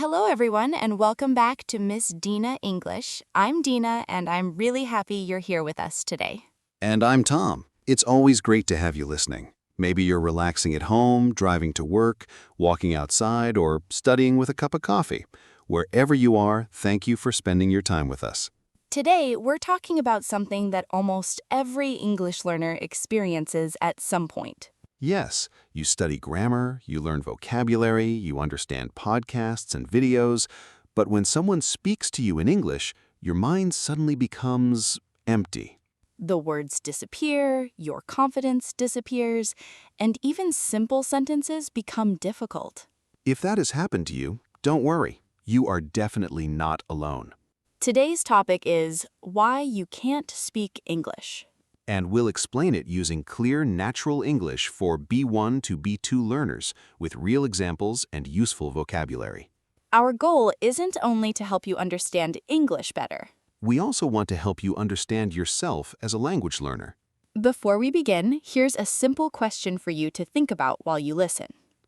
Hello, everyone, and welcome back to Miss Dina English. I'm Dina, and I'm really happy you're here with us today. And I'm Tom. It's always great to have you listening. Maybe you're relaxing at home, driving to work, walking outside, or studying with a cup of coffee. Wherever you are, thank you for spending your time with us. Today, we're talking about something that almost every English learner experiences at some point. Yes, you study grammar, you learn vocabulary, you understand podcasts and videos, but when someone speaks to you in English, your mind suddenly becomes empty. The words disappear, your confidence disappears, and even simple sentences become difficult. If that has happened to you, don't worry. You are definitely not alone. Today's topic is why you can't speak English. And we'll explain it using clear, natural English for B1 to B2 learners with real examples and useful vocabulary. Our goal isn't only to help you understand English better. We also want to help you understand yourself as a language learner. Before we begin, here's a simple question for you to think about while you listen.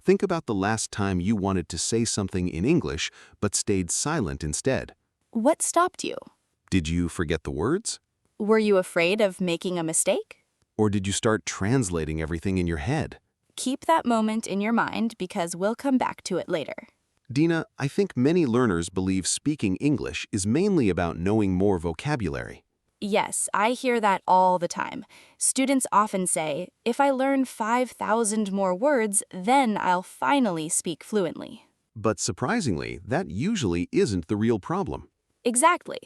Think about the last time you wanted to say something in English but stayed silent instead. What stopped you? Did you forget the words? Were you afraid of making a mistake? Or did you start translating everything in your head? Keep that moment in your mind because we'll come back to it later. Dina, I think many learners believe speaking English is mainly about knowing more vocabulary. Yes, I hear that all the time. Students often say, if I learn 5,000 more words, then I'll finally speak fluently. But surprisingly, that usually isn't the real problem. Exactly.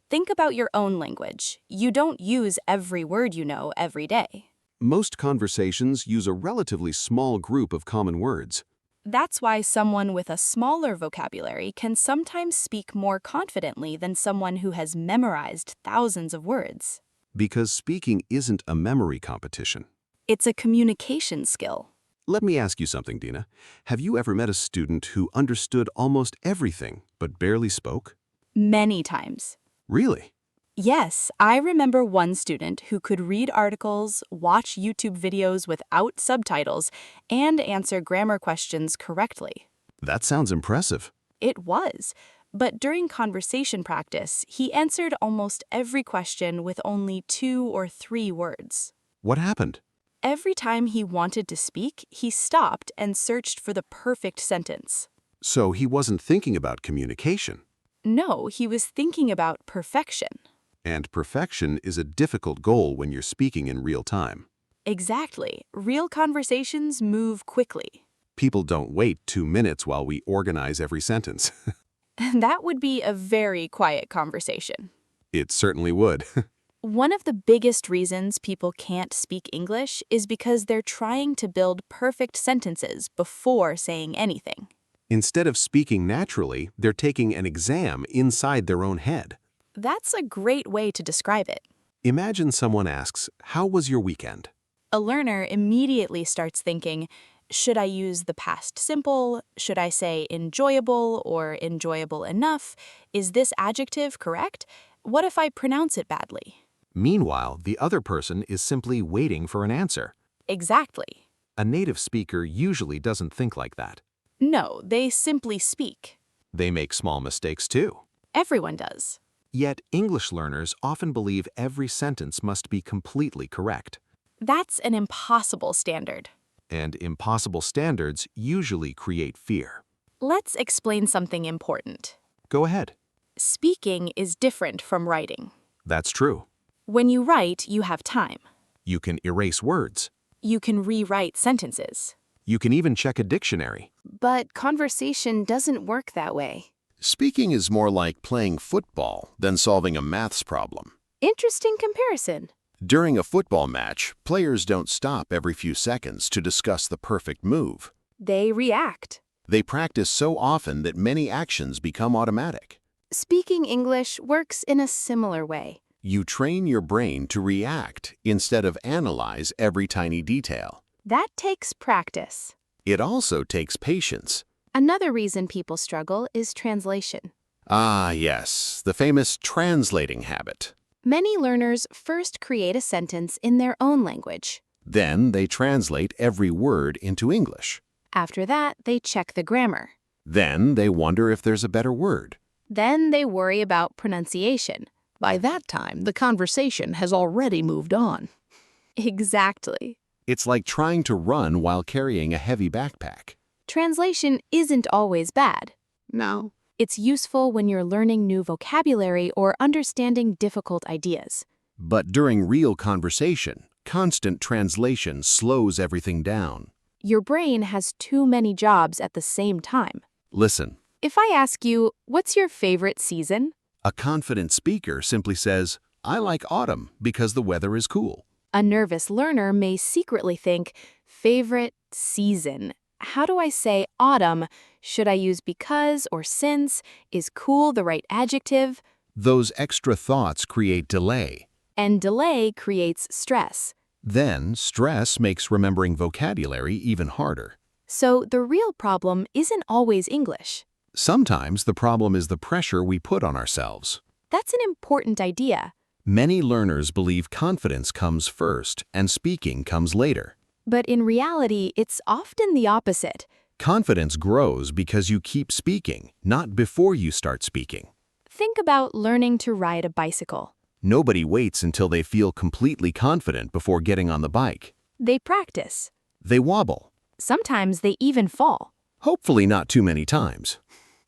Think about your own language. You don't use every word you know every day. Most conversations use a relatively small group of common words. That's why someone with a smaller vocabulary can sometimes speak more confidently than someone who has memorized thousands of words. Because speaking isn't a memory competition. It's a communication skill. Let me ask you something, Dina. Have you ever met a student who understood almost everything but barely spoke? Many times. Really? Yes, I remember one student who could read articles, watch YouTube videos without subtitles, and answer grammar questions correctly. That sounds impressive. It was, but during conversation practice, he answered almost every question with only 2 or 3 words. What happened? Every time he wanted to speak, he stopped and searched for the perfect sentence. So he wasn't thinking about communication. No, he was thinking about perfection. And perfection is a difficult goal when you're speaking in real time. Exactly. Real conversations move quickly. People don't wait 2 minutes while we organize every sentence. That would be a very quiet conversation. It certainly would. One of the biggest reasons people can't speak English is because they're trying to build perfect sentences before saying anything. Instead of speaking naturally, they're taking an exam inside their own head. That's a great way to describe it. Imagine someone asks, "How was your weekend?" A learner immediately starts thinking, should I use the past simple? Should I say enjoyable or enjoyable enough? Is this adjective correct? What if I pronounce it badly? Meanwhile, the other person is simply waiting for an answer. Exactly. A native speaker usually doesn't think like that. No, they simply speak. They make small mistakes too. Everyone does. Yet, English learners often believe every sentence must be completely correct. That's an impossible standard. And impossible standards usually create fear. Let's explain something important. Go ahead. Speaking is different from writing. That's true. When you write, you have time. You can erase words. You can rewrite sentences. You can even check a dictionary. But conversation doesn't work that way. Speaking is more like playing football than solving a maths problem. Interesting comparison. During a football match, players don't stop every few seconds to discuss the perfect move. They react. They practice so often that many actions become automatic. Speaking English works in a similar way. You train your brain to react instead of analyze every tiny detail. That takes practice. It also takes patience. Another reason people struggle is translation. Ah, yes, the famous translating habit. Many learners first create a sentence in their own language. Then they translate every word into English. After that, they check the grammar. Then they wonder if there's a better word. Then they worry about pronunciation. By that time, the conversation has already moved on. Exactly. It's like trying to run while carrying a heavy backpack. Translation isn't always bad. No. It's useful when you're learning new vocabulary or understanding difficult ideas. But during real conversation, constant translation slows everything down. Your brain has too many jobs at the same time. Listen, If I ask you, what's your favorite season? a confident speaker simply says, I like autumn because the weather is cool. A nervous learner may secretly think, favorite season. How do I say autumn? Should I use because or since? Is cool the right adjective? Those extra thoughts create delay. And delay creates stress. Then, stress makes remembering vocabulary even harder. So the real problem isn't always English. Sometimes the problem is the pressure we put on ourselves. That's an important idea. Many learners believe confidence comes first and speaking comes later. But in reality, it's often the opposite. Confidence grows because you keep speaking, not before you start speaking. Think about learning to ride a bicycle. Nobody waits until they feel completely confident before getting on the bike. They practice. They wobble. Sometimes they even fall. Hopefully not too many times.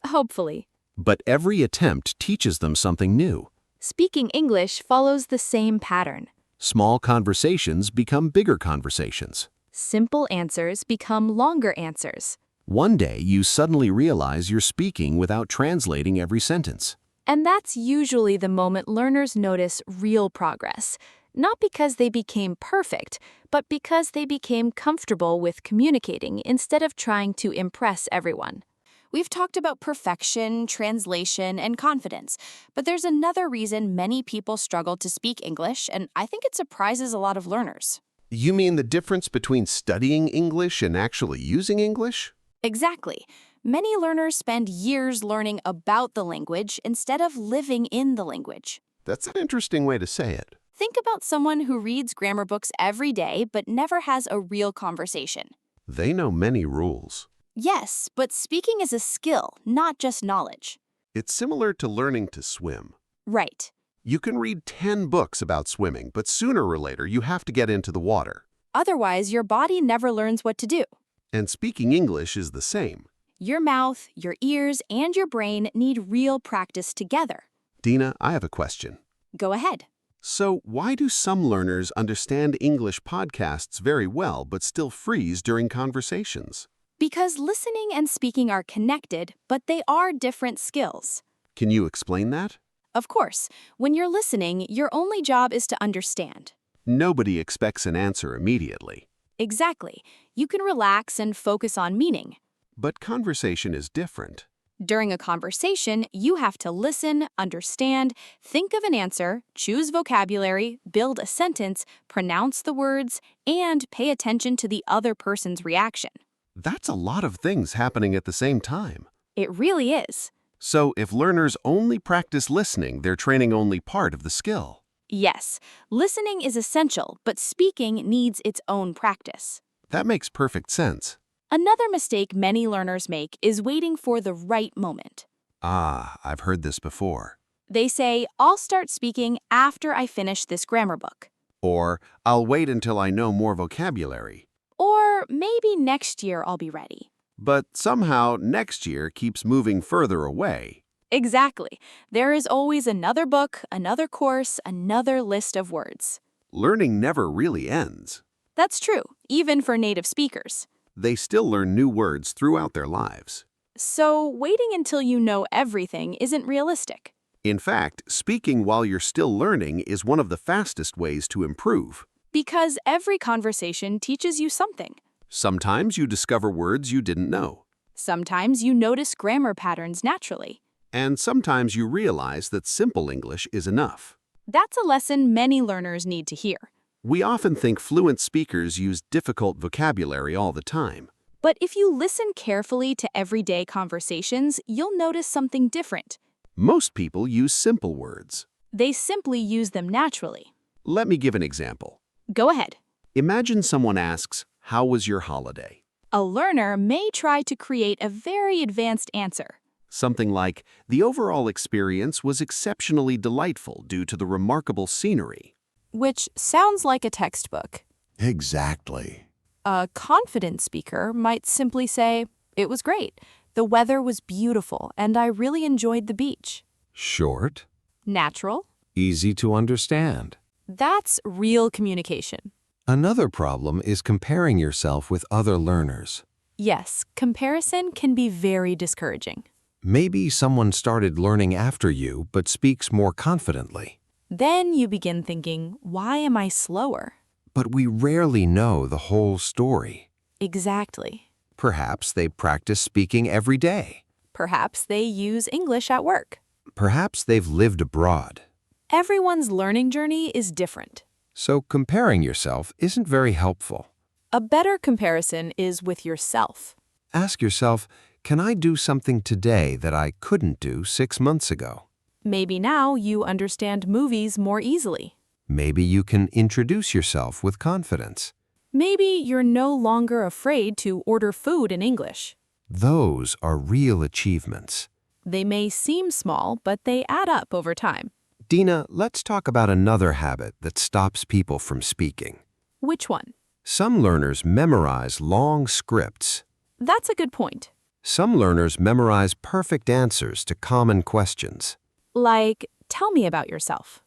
Hopefully. But every attempt teaches them something new. Speaking English follows the same pattern. Small conversations become bigger conversations. Simple answers become longer answers. One day, you suddenly realize you're speaking without translating every sentence. And that's usually the moment learners notice real progress. Not because they became perfect, but because they became comfortable with communicating instead of trying to impress everyone. We've talked about perfection, translation, and confidence, but there's another reason many people struggle to speak English, and I think it surprises a lot of learners. You mean the difference between studying English and actually using English? Exactly. Many learners spend years learning about the language instead of living in the language. That's an interesting way to say it. Think about someone who reads grammar books every day but never has a real conversation. They know many rules. Yes, but speaking is a skill, not just knowledge. It's similar to learning to swim. Right. You can read 10 books about swimming, but sooner or later you have to get into the water. Otherwise, your body never learns what to do. And speaking English is the same. Your mouth, your ears, and your brain need real practice together. Dina, I have a question. Go ahead. So, why do some learners understand English podcasts very well but still freeze during conversations? Because listening and speaking are connected, but they are different skills. Can you explain that? Of course, when you're listening, your only job is to understand. Nobody expects an answer immediately. Exactly. You can relax and focus on meaning. But conversation is different. During a conversation, you have to listen, understand, think of an answer, choose vocabulary, build a sentence, pronounce the words, and pay attention to the other person's reaction. That's a lot of things happening at the same time. It really is. So, if learners only practice listening, they're training only part of the skill. Yes, listening is essential, but speaking needs its own practice. That makes perfect sense. Another mistake many learners make is waiting for the right moment. Ah, I've heard this before. They say, I'll start speaking after I finish this grammar book. Or, I'll wait until I know more vocabulary. Or maybe next year I'll be ready. But somehow, next year keeps moving further away. Exactly. There is always another book, another course, another list of words. Learning never really ends. That's true, even for native speakers. They still learn new words throughout their lives. So waiting until you know everything isn't realistic. In fact, speaking while you're still learning is one of the fastest ways to improve. Because every conversation teaches you something. Sometimes you discover words you didn't know. Sometimes you notice grammar patterns naturally. And sometimes you realize that simple English is enough. That's a lesson many learners need to hear. We often think fluent speakers use difficult vocabulary all the time. But if you listen carefully to everyday conversations, you'll notice something different. Most people use simple words. They simply use them naturally. Let me give an example. Go ahead. Imagine someone asks, "How was your holiday?" A learner may try to create a very advanced answer. Something like, the overall experience was exceptionally delightful due to the remarkable scenery. Which sounds like a textbook. Exactly. A confident speaker might simply say, "It was great. The weather was beautiful, and I really enjoyed the beach." Short, Natural. easy to understand. That's real communication. Another problem is comparing yourself with other learners. Yes, comparison can be very discouraging. Maybe someone started learning after you but speaks more confidently. Then you begin thinking, why am I slower? But we rarely know the whole story. Exactly. Perhaps they practice speaking every day. Perhaps they use English at work. Perhaps they've lived abroad. Everyone's learning journey is different. So comparing yourself isn't very helpful. A better comparison is with yourself. Ask yourself, can I do something today that I couldn't do 6 months ago? Maybe now you understand movies more easily. Maybe you can introduce yourself with confidence. Maybe you're no longer afraid to order food in English. Those are real achievements. They may seem small, but they add up over time. Dina, let's talk about another habit that stops people from speaking. Which one? Some learners memorize long scripts. That's a good point. Some learners memorize perfect answers to common questions. Like, tell me about yourself.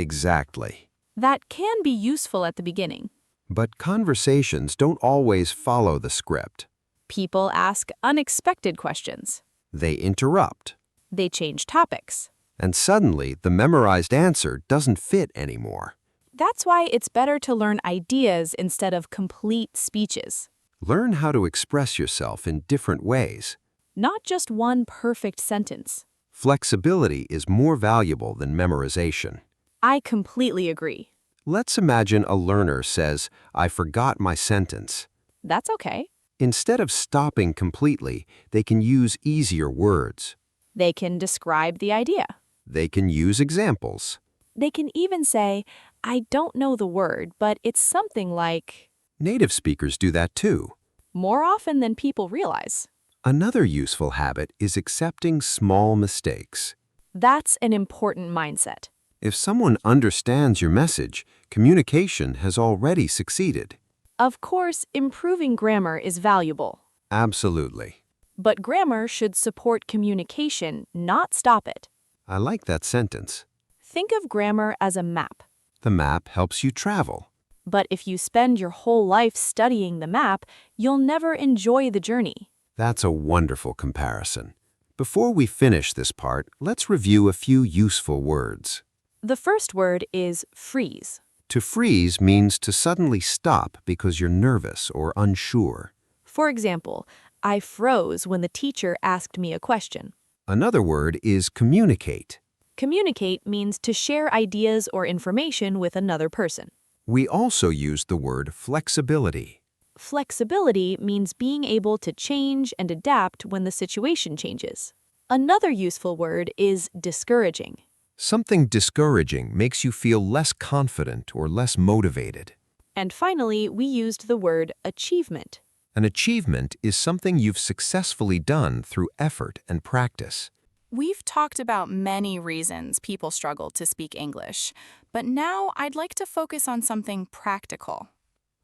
Exactly. That can be useful at the beginning. But conversations don't always follow the script. People ask unexpected questions. They interrupt. They change topics. And suddenly, the memorized answer doesn't fit anymore. That's why it's better to learn ideas instead of complete speeches. Learn how to express yourself in different ways. Not just one perfect sentence. Flexibility is more valuable than memorization. I completely agree. Let's imagine a learner says, "I forgot my sentence." That's okay. Instead of stopping completely, they can use easier words. They can describe the idea. They can use examples. They can even say, "I don't know the word, but it's something like," Native speakers do that too. more often than people realize. Another useful habit is accepting small mistakes. That's an important mindset. If someone understands your message, communication has already succeeded. Of course, improving grammar is valuable. Absolutely. But grammar should support communication, not stop it. I like that sentence. Think of grammar as a map. The map helps you travel. But if you spend your whole life studying the map, you'll never enjoy the journey. That's a wonderful comparison. Before we finish this part, let's review a few useful words. The first word is freeze. To freeze means to suddenly stop because you're nervous or unsure. For example, I froze when the teacher asked me a question. Another word is communicate. Communicate means to share ideas or information with another person. We also use the word flexibility. Flexibility means being able to change and adapt when the situation changes. Another useful word is discouraging. Something discouraging makes you feel less confident or less motivated. And finally, we used the word achievement. An achievement is something you've successfully done through effort and practice. We've talked about many reasons people struggle to speak English, but now I'd like to focus on something practical.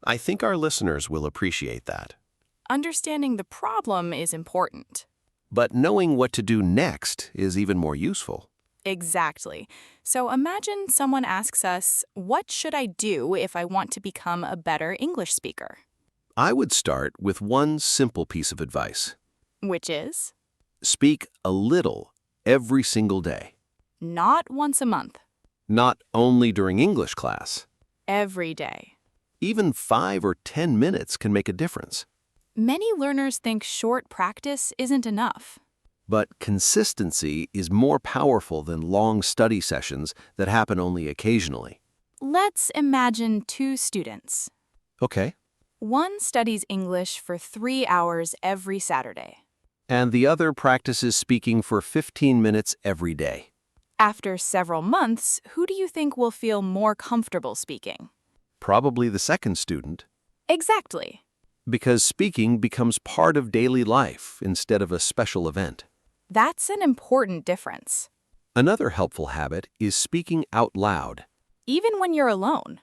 I think our listeners will appreciate that. Understanding the problem is important. But knowing what to do next is even more useful. Exactly. So imagine someone asks us, what should I do if I want to become a better English speaker? I would start with one simple piece of advice. Which is, Speak a little every single day. not once a month, Not only during English class. every day. Even 5 or 10 minutes can make a difference. Many learners think short practice isn't enough. But consistency is more powerful than long study sessions that happen only occasionally. Let's imagine two students. Okay. One studies English for 3 hours every Saturday. And the other practices speaking for 15 minutes every day. After several months, who do you think will feel more comfortable speaking? Probably the second student. Exactly. Because speaking becomes part of daily life instead of a special event. That's an important difference. Another helpful habit is speaking out loud. Even when you're alone.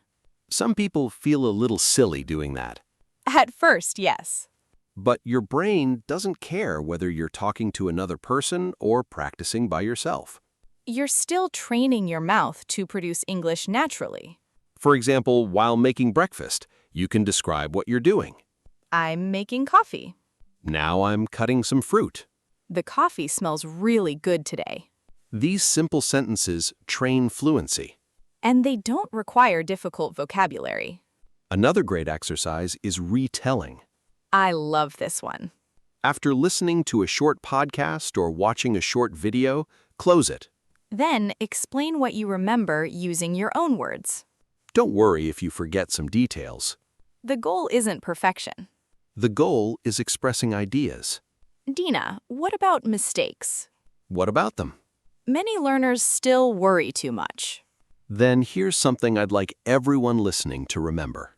Some people feel a little silly doing that. At first, yes. But your brain doesn't care whether you're talking to another person or practicing by yourself. You're still training your mouth to produce English naturally. For example, while making breakfast, you can describe what you're doing. I'm making coffee. Now I'm cutting some fruit. The coffee smells really good today. These simple sentences train fluency. And they don't require difficult vocabulary. Another great exercise is retelling. I love this one. After listening to a short podcast or watching a short video, close it. Then explain what you remember using your own words. Don't worry if you forget some details. The goal isn't perfection. The goal is expressing ideas. Dina, what about mistakes? What about them? Many learners still worry too much. Then here's something I'd like everyone listening to remember.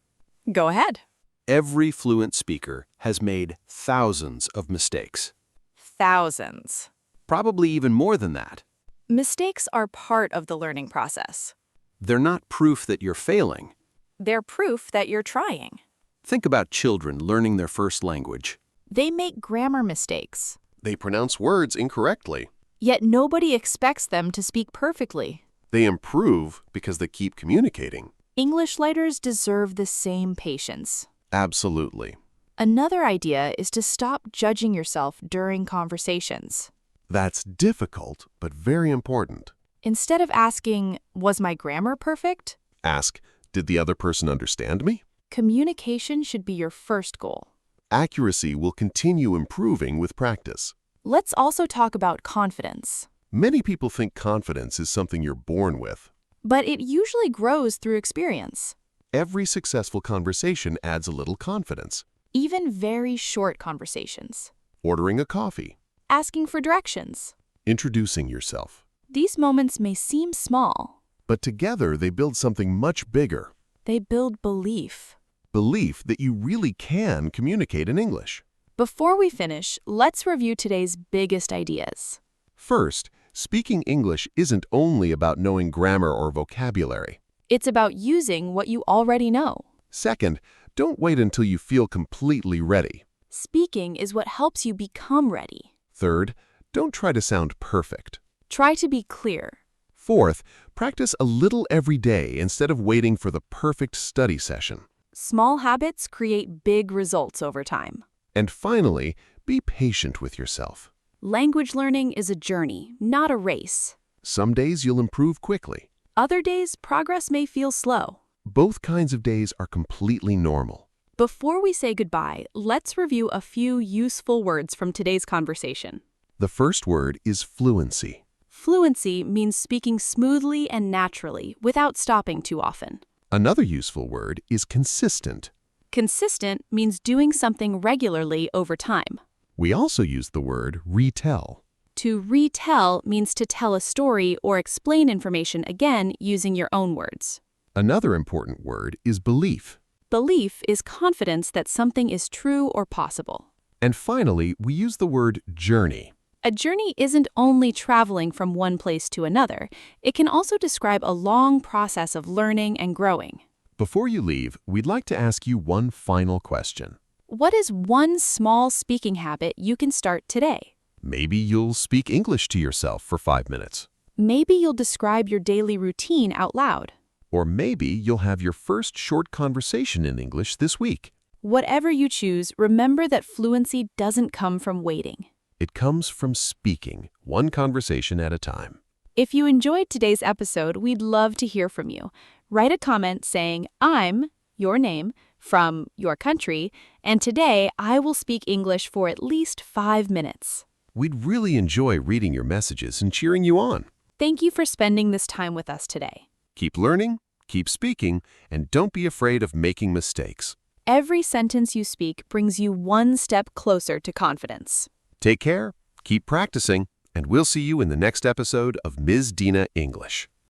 Go ahead. Every fluent speaker has made thousands of mistakes. Thousands. Probably even more than that. Mistakes are part of the learning process. They're not proof that you're failing. They're proof that you're trying. Think about children learning their first language. They make grammar mistakes. They pronounce words incorrectly. Yet nobody expects them to speak perfectly. They improve because they keep communicating. English learners deserve the same patience. Absolutely. Another idea is to stop judging yourself during conversations. That's difficult, but very important. Instead of asking, "Was my grammar perfect?" Ask, did the other person understand me? Communication should be your first goal. Accuracy will continue improving with practice. Let's also talk about confidence. Many people think confidence is something you're born with. But it usually grows through experience. Every successful conversation adds a little confidence. Even very short conversations. Ordering a coffee. Asking for directions. Introducing yourself. These moments may seem small. But together they build something much bigger. They build belief. Belief that you really can communicate in English. Before we finish, let's review today's biggest ideas. First, speaking English isn't only about knowing grammar or vocabulary. It's about using what you already know. Second, don't wait until you feel completely ready. Speaking is what helps you become ready. Third, don't try to sound perfect. Try to be clear. Fourth, practice a little every day instead of waiting for the perfect study session. Small habits create big results over time. And finally, be patient with yourself. Language learning is a journey, not a race. Some days you'll improve quickly. Other days, progress may feel slow. Both kinds of days are completely normal. Before we say goodbye, let's review a few useful words from today's conversation. The first word is fluency. Fluency means speaking smoothly and naturally without stopping too often. Another useful word is consistent. Consistent means doing something regularly over time. We also use the word retell. To retell means to tell a story or explain information again using your own words. Another important word is belief. Belief is confidence that something is true or possible. And finally, we use the word journey. A journey isn't only traveling from one place to another. It can also describe a long process of learning and growing. Before you leave, we'd like to ask you one final question. What is one small speaking habit you can start today? Maybe you'll speak English to yourself for 5 minutes. Maybe you'll describe your daily routine out loud. Or maybe you'll have your first short conversation in English this week. Whatever you choose, remember that fluency doesn't come from waiting. It comes from speaking, one conversation at a time. If you enjoyed today's episode, we'd love to hear from you. Write a comment saying, "I'm," your name, "from your country, and today I will speak English for at least 5 minutes." We'd really enjoy reading your messages and cheering you on. Thank you for spending this time with us today. Keep learning, keep speaking, and don't be afraid of making mistakes. Every sentence you speak brings you one step closer to confidence. Take care, keep practicing, and we'll see you in the next episode of Ms. Dina English.